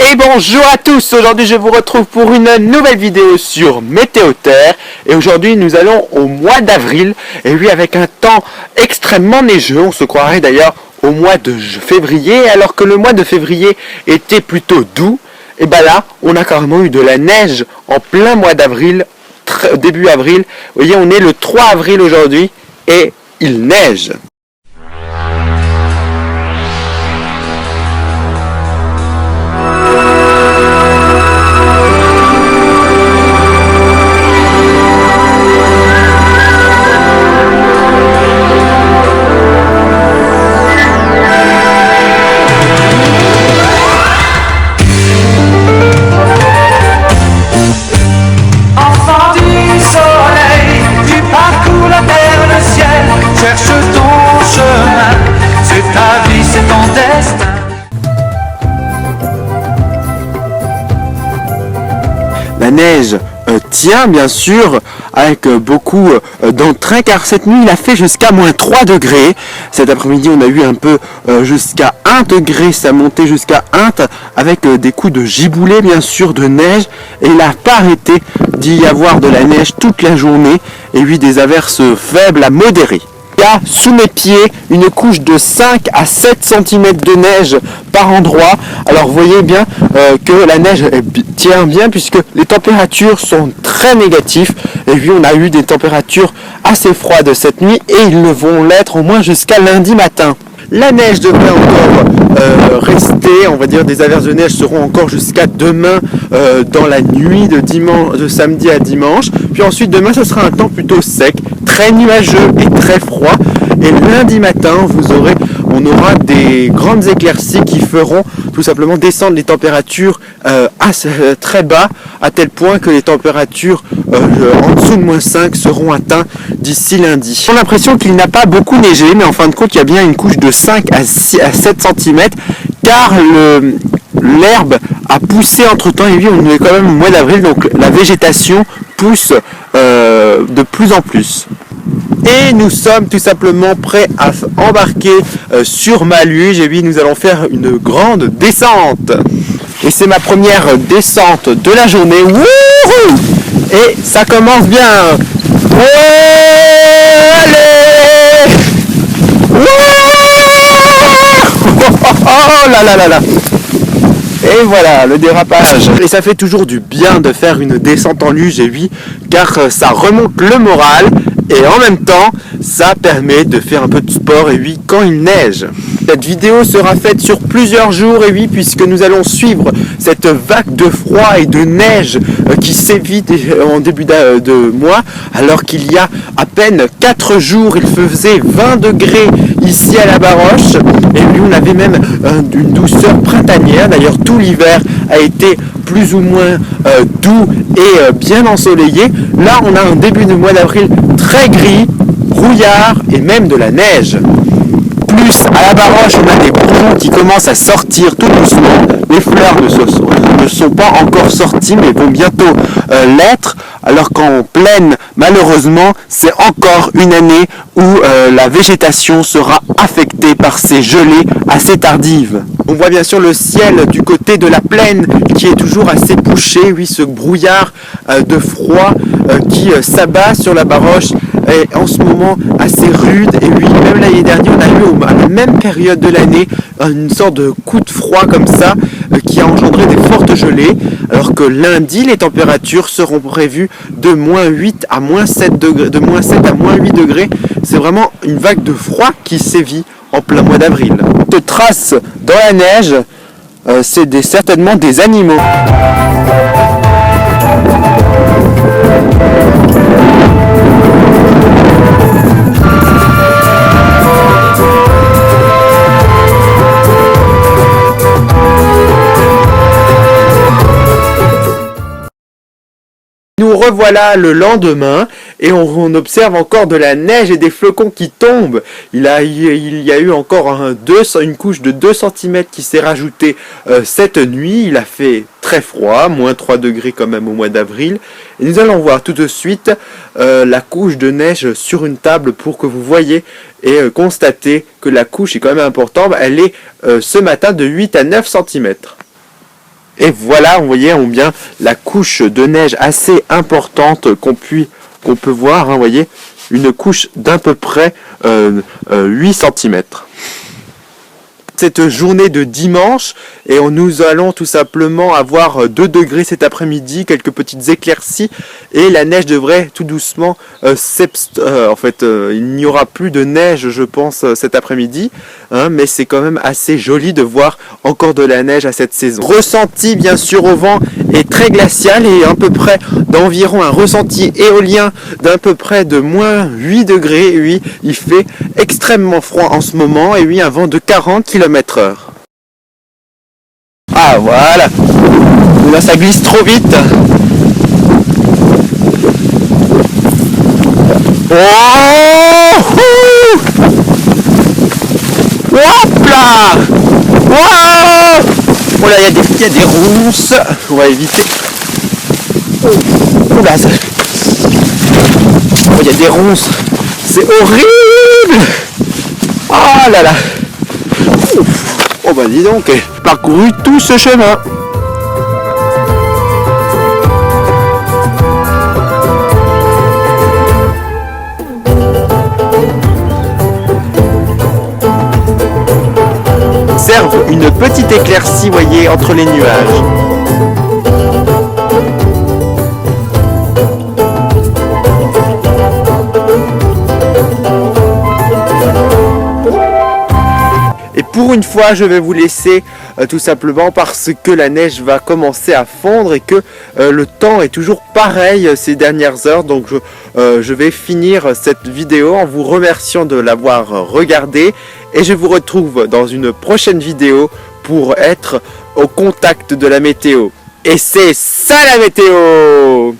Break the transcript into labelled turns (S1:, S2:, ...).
S1: Et bonjour à tous, aujourd'hui je vous retrouve pour une nouvelle vidéo sur Météo Terre. Et aujourd'hui nous allons au mois d'avril, et oui, avec un temps extrêmement neigeux. On se croirait d'ailleurs au mois de février, alors que le mois de février était plutôt doux. Et bah là, on a carrément eu de la neige en plein mois d'avril, début avril. Vous voyez, on est le 3 avril aujourd'hui et il neige. La neige tient bien sûr avec beaucoup d'entrain, car cette nuit il a fait jusqu'à moins 3 degrés. Cet après-midi on a eu un peu jusqu'à 1 degré, ça montait jusqu'à 1 avec des coups de giboulée bien sûr de neige, et il n'a pas arrêté d'y avoir de la neige toute la journée, et oui, des averses faibles à modérées. Il y a sous mes pieds une couche de 5 à 7 cm de neige par endroit. Alors vous voyez bien que la neige tient bien, puisque les températures sont très négatives. Et puis on a eu des températures assez froides cette nuit, et ils le vont l'être au moins jusqu'à lundi matin. La neige devrait encore rester, on va dire des averses de neige seront encore jusqu'à demain dans la nuit de samedi à dimanche. Puis ensuite demain ce sera un temps plutôt sec, très nuageux et très froid. Et lundi matin on aura des grandes éclaircies qui feront tout simplement descendre les températures très bas, à tel point que les températures en dessous de moins 5 seront atteintes d'ici lundi. J'ai l'impression qu'il n'a pas beaucoup neigé, mais en fin de compte il y a bien une couche de 5 à 7 cm, car l'herbe a poussé entre temps, et oui, on est quand même au mois d'avril, donc la végétation pousse de plus en plus. Et nous sommes tout simplement prêts à embarquer sur ma luge, et oui, nous allons faire une grande descente. Et c'est ma première descente de la journée. Wouhou! Et ça commence bien. Allez! Oh là là là là! Et voilà, le dérapage. Et ça fait toujours du bien de faire une descente en luge, et oui, car ça remonte le moral, et en même temps, ça permet de faire un peu de sport, et oui, quand il neige. Cette vidéo sera faite sur plusieurs jours, et oui, puisque nous allons suivre cette vague de froid et de neige qui sévit en début de mois, alors qu'il y a à peine 4 jours, il faisait 20 degrés ici à la Baroche, et oui, on avait même une douceur printanière. D'ailleurs, tout l'hiver a été plus ou moins doux et bien ensoleillé. Là, on a un début de mois d'avril très gris, brouillard et même de la neige. Plus à la Baroche, on a des bourgeons qui commencent à sortir tout doucement. Les fleurs ne sont pas encore sorties, mais vont bientôt l'être. Alors qu'en plaine, malheureusement, c'est encore une année où la végétation sera affectée par ces gelées assez tardives. On voit bien sûr le ciel du côté de la plaine qui est toujours assez bouché. Oui, ce brouillard de froid qui s'abat sur la Baroche est en ce moment assez rude. Et oui, même l'année dernière, on a eu à la même période de l'année une sorte de coup de froid comme ça qui a engendré des fortes gelées. Alors que lundi, les températures seront prévues de moins 8 à moins 7 degrés, de moins 7 à moins 8 degrés. C'est vraiment une vague de froid qui sévit en plein mois d'avril. Cette trace dans la neige, c'est certainement des animaux. Nous revoilà le lendemain, et on observe encore de la neige et des flocons qui tombent. Il y a eu encore une couche de 2 cm qui s'est rajoutée cette nuit. Il a fait très froid, moins 3 degrés quand même au mois d'avril. Et nous allons voir tout de suite la couche de neige sur une table pour que vous voyez et constatez que la couche est quand même importante. Elle est ce matin de 8 à 9 cm. Et voilà, vous voyez, on bien la couche de neige assez importante qu'on peut voir, hein, vous voyez, une couche d'à peu près 8 cm. Cette journée de dimanche et nous allons tout simplement avoir 2 degrés cet après-midi, quelques petites éclaircies et la neige devrait tout doucement il n'y aura plus de neige je pense cet après-midi, hein, mais c'est quand même assez joli de voir encore de la neige à cette saison. Ressenti bien sûr au vent est très glacial et à peu près d'environ un ressenti éolien d'à peu près de moins 8 degrés. Oui, il fait extrêmement froid en ce moment et oui, un vent de 40 km/h. Ah voilà, là ça glisse trop vite. Oh, hop là. Wow. Oh là, il y a des ronces, on va éviter. Oh là, ça... oh, il y a des ronces, c'est horrible. Oh là là. Oh bah dis donc, j'ai parcouru tout ce chemin. Observe une petite éclaircie, voyez, entre les nuages. Et pour une fois, je vais vous laisser tout simplement parce que la neige va commencer à fondre et que le temps est toujours pareil ces dernières heures. Donc je vais finir cette vidéo en vous remerciant de l'avoir regardée et je vous retrouve dans une prochaine vidéo pour être au contact de la météo. Et c'est ça la météo!